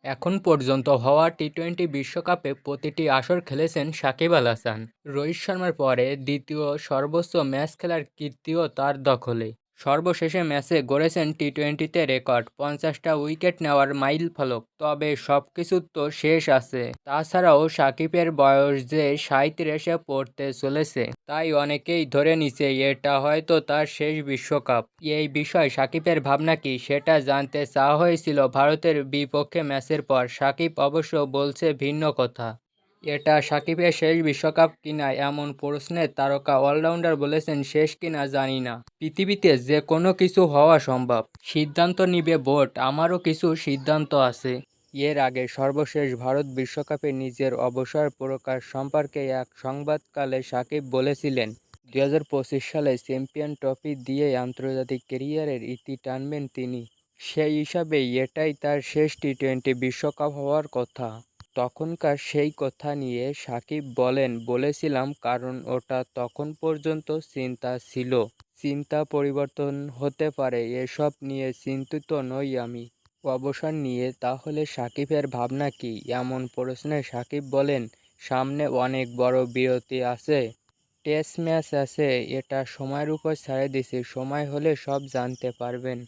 এখন পর্যন্ত হওয়া টি-20 বিশ্বকাপে প্রতিটি আসর খেলেছেন সাকিব আল হাসান। রোহিত শর্মার পরে দ্বিতীয় সর্বোচ্চ ম্যাচ খেলার কীর্তিও তার দখলে। সর্বশেষে ম্যাচে গড়েছেন টি-20তে রেকর্ড 50টা উইকেট নেওয়ার মাইলফলক। তবে সবকিছু তো শেষ আছে। তাছাড়াও সাকিবের বয়স যে 37-এ পড়তে চলেছে, তাই অনেকেই ধরে নিচ্ছে এটা হয়তো তার শেষ বিশ্বকাপ। এই বিষয়ে সাকিবের ভাবনা কি, সেটা জানতে চাওয়া হয়েছিল ভারতের বিপক্ষে ম্যাচের পর। সাকিব অবশ্য বলছে ভিন্ন কথা। এটা সাকিবের শেষ বিশ্বকাপ কিনা এমন প্রশ্নে তারকা অলরাউন্ডার বলেছেন, শেষ কিনা জানি না। পৃথিবীতে যে কোনো কিছু হওয়া সম্ভব। সিদ্ধান্ত নিবে বোর্ড, আমারও কিছু সিদ্ধান্ত আছে। এর আগে সর্বশেষ ভারত বিশ্বকাপে নিজের অবসর প্রকাশ সম্পর্কে এক সংবাদকালে সাকিব বলেছিলেন, 2025 সালে চ্যাম্পিয়ন ট্রফি দিয়েই আন্তর্জাতিক ক্যারিয়ারের ইতি টানবেন তিনি। সেই হিসাবেই এটাই তার শেষ টি-20 বিশ্বকাপ হওয়ার কথা। তখনকার সেই কথা নিয়ে সাকিব বলেন, বলেছিলাম কারণ ওটা তখন পর্যন্ত চিন্তা ছিল। চিন্তা পরিবর্তন হতে পারে, এসব নিয়ে চিন্তিত নই আমি। অবসর নিয়ে তাহলে সাকিবের ভাবনা কি, এমন প্রশ্নে সাকিব বলেন, সামনে অনেক বড় বিরতি আছে। টেস্ট ম্যাচ আছে, এটা সময়ের উপর ছেড়ে দিছি, সময় হলে সব জানতে পারবেন।